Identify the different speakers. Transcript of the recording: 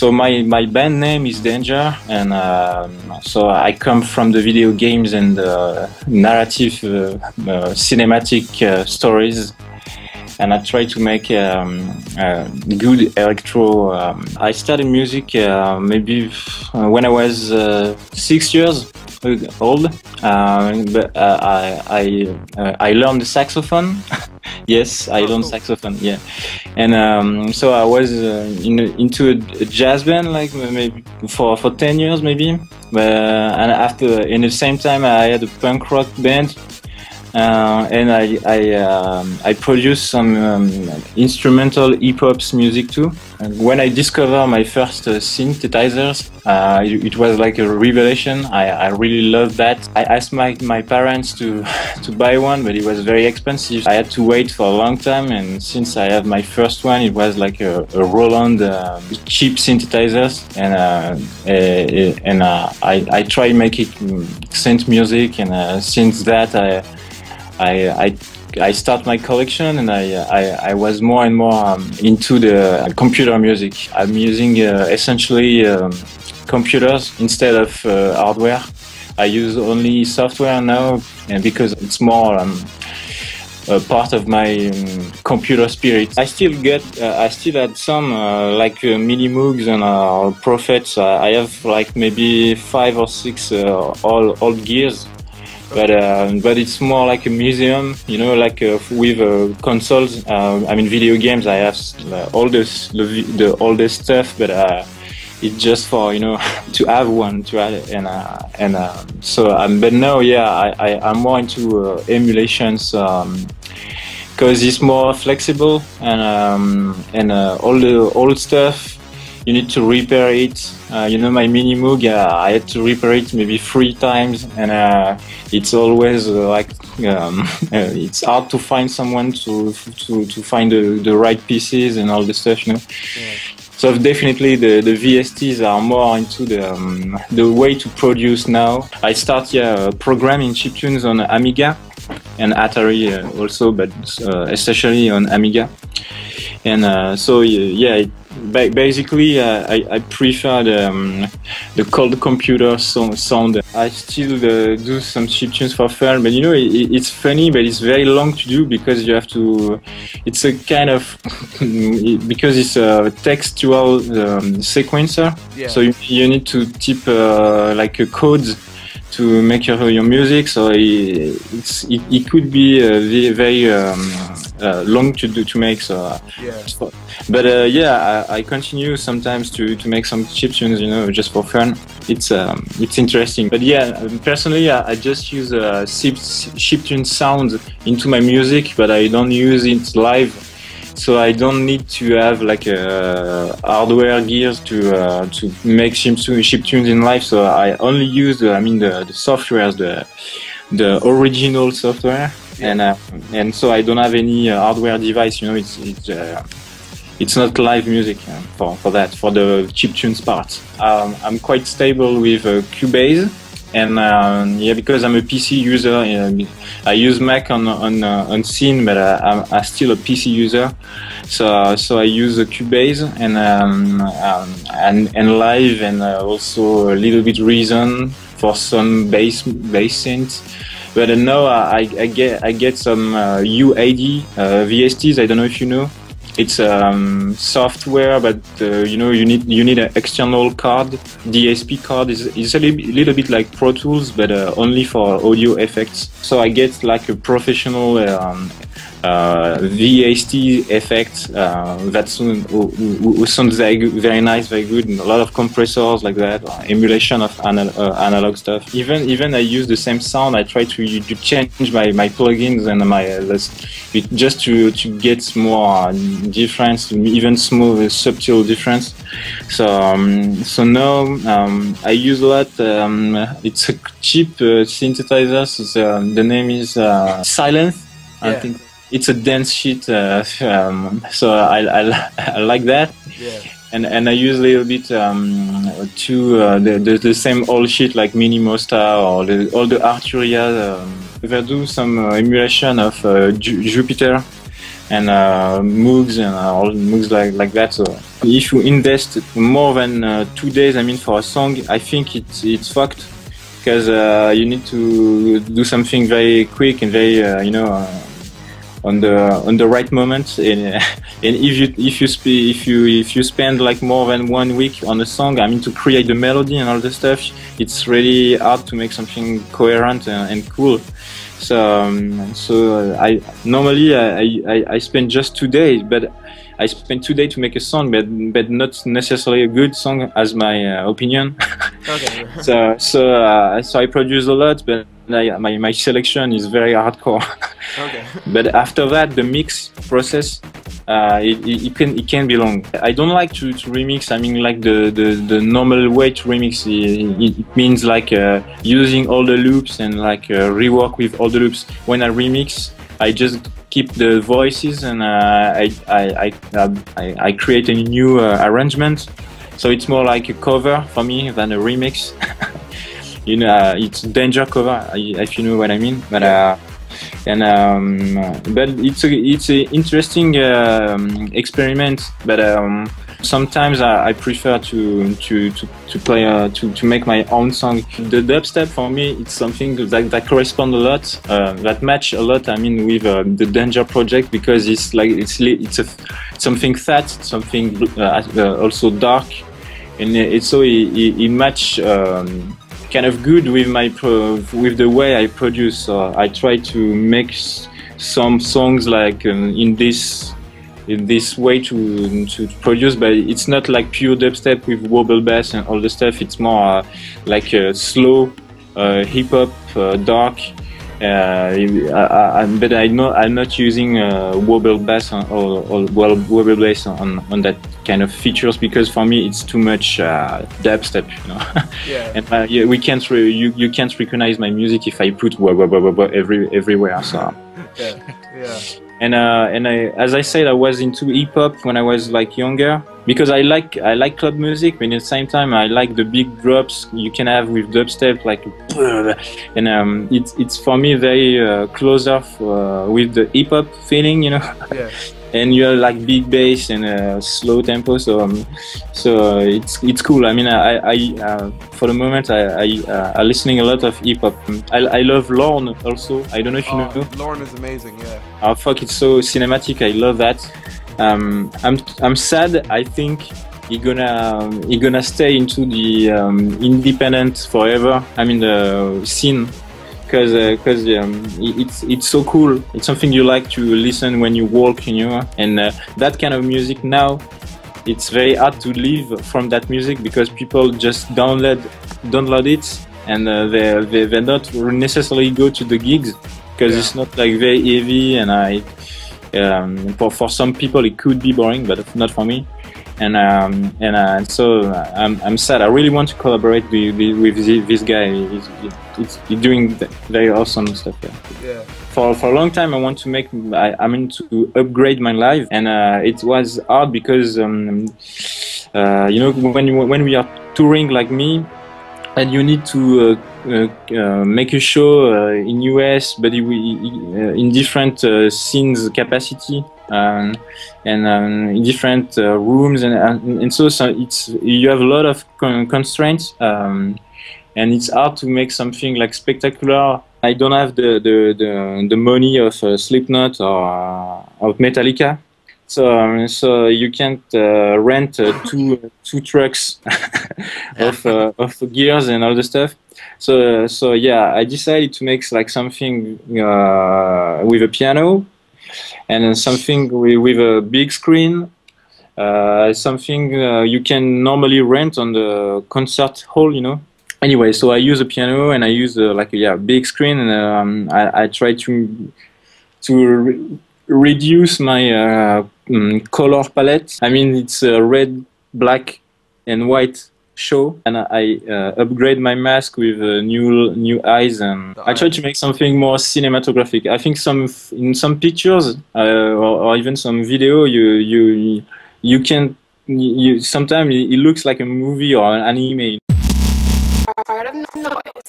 Speaker 1: So my band name is Danger, and so I come from the video games and narrative cinematic stories, and I try to make good electro. I started music maybe when I was 6 years old, but I learned the saxophone. Yes, I learned saxophone. Yeah, and so I was into a jazz band, like maybe for 10 years, maybe. And after, in the same time, I had a punk rock band. And I produced some instrumental hip-hop music too. And when I discovered my first synthesizers, it was like a revelation. I really loved that. I asked my parents to buy one, but it was very expensive. I had to wait for a long time, and since I have my first one, it was like a Roland cheap synthesizers, and I tried making synth music, and since that I start my collection, and I was more and more into the computer music. I'm using essentially computers instead of hardware. I use only software now, and because it's more part of my computer spirit. I still had some like Mini Moogs and Prophets. I have like maybe 5 or 6 old gears. But it's more like a museum, you know, like with consoles. I mean, video games. I have all the oldest stuff, but it's just for, you know, to have one to add it. But now, yeah, I'm more into emulations because it's more flexible, and all the old stuff, you need to repair it. You know, my Mini Moog, I had to repair it maybe 3 times, and it's always it's hard to find someone to find the right pieces and all the stuff, you know. Yeah. So definitely the VSTs are more into the way to produce now. I start programming chiptunes on Amiga and Atari also, but especially on Amiga. And so yeah, basically I prefer the cold computer sound. I still do some chiptunes for fun, but you know, it's funny, but it's very long to do because you have to. It's a kind of because it's a textual sequencer, yeah. So you need to type like a code to make your music. So it could be very long to make. So yeah. But yeah, I continue sometimes to make some chiptunes, you know, just for fun. It's interesting. But yeah, personally, I just use chiptune sound into my music, but I don't use it live. So I don't need to have like hardware gears to make chiptunes in live. So I only use the softwares, the original software, and so I don't have any hardware device. You know, it's not live music for the chiptunes part. I'm quite stable with Cubase, and yeah, because I'm a PC user, I use Mac on scene, but I'm still a PC user. So I use Cubase and live, and also a little bit Reason for some bass synths. But now I get some UAD VSTs. I don't know if you know. It's software, but you know, you need an external card. DSP card is a little bit like Pro Tools, but only for audio effects. So I get like a professional VST effect that sounds very nice, very good, and a lot of compressors like that, emulation of analog stuff. Even I use the same sound. I try to change my plugins and just to get more difference, even small subtle difference. So now I use a lot. It's a cheap synthesizer. So the name is Silence. Yeah. I think. It's a dense shit, so I like that. Yeah. And I use a little bit the same old shit like Minimosta or all the Arturia. They do some emulation of Jupiter, and Moogs and all Moogs like that. So if you invest more than 2 days, I mean, for a song, I think it's fucked, because you need to do something very quick and very on the right moment. And if you spend like more than 1 week on a song, I mean, to create the melody and all the stuff, it's really hard to make something coherent and cool. So I normally I spend just 2 days, but I spent 2 days to make a song, but not necessarily a good song, as my opinion.
Speaker 2: Okay.
Speaker 1: So I produce a lot, but my selection is very hardcore.
Speaker 2: Okay.
Speaker 1: But after that, the mix process, it can be long. I don't like to remix. I mean, like the normal way to remix. It means like using all the loops and like rework with all the loops. When I remix, I just keep the voices and I create a new arrangement. So it's more like a cover for me than a remix. You know, it's danger cover, if you know what I mean. But but it's a interesting experiment. But sometimes I prefer to play to make my own song. The dubstep for me, it's something that corresponds a lot, that match a lot. I mean, with the Danger project, because it's like it's something fat, something also dark, and it match kind of good with with the way I produce. So I try to make some songs like in this way to produce, but it's not like pure dubstep with wobble bass and all the stuff. It's more like slow hip hop, dark. But I'm not using wobble bass or wobble bass on that kind of features, because for me it's too much dubstep, you know.
Speaker 2: Yeah.
Speaker 1: And you can't recognize my music if I put everywhere. So.
Speaker 2: Yeah. Yeah.
Speaker 1: And as I said, I was into hip hop when I was like younger, because I like club music, but at the same time I like the big drops you can have with dubstep, like, and it's for me very closer with the hip hop feeling, you know.
Speaker 2: Yeah.
Speaker 1: And you have like big bass and slow tempo, so it's cool. I mean, I for the moment I listening a lot of hip hop. I love Lorne also. I don't know if you know.
Speaker 2: Lorne is amazing, yeah.
Speaker 1: Oh fuck, it's so cinematic. I love that. I'm sad. I think he gonna stay into the independent forever. I mean, the scene. Because it's so cool. It's something you like to listen when you walk, you know. And that kind of music now, it's very hard to live from that music, because people just download it, and they not necessarily go to the gigs, because it's not like very heavy, and for some people it could be boring, but not for me. And so I'm sad. I really want to collaborate with this guy. He's doing very awesome stuff.
Speaker 2: Yeah.
Speaker 1: For a long time, I want to make. I mean, to upgrade my life, and it was hard because you know, when we are touring like me, and you need to make a show in US, but in different scenes capacity. And in different rooms, and so it's, you have a lot of constraints, and it's hard to make something like spectacular. I don't have the money of Slipknot or of Metallica, so you can't rent two trucks of gears and all the stuff. So yeah, I decided to make like something with a piano. And something with a big screen, something you can normally rent on the concert hall, you know. Anyway, so I use a piano and I use like a big screen, and I try to reduce my color palette. I mean, it's a red, black, and white show, and I upgrade my mask with new eyes, and I try to make something more cinematographic. I think in some pictures or even some video, you can sometimes it looks like a movie or an anime.
Speaker 3: Part of noise.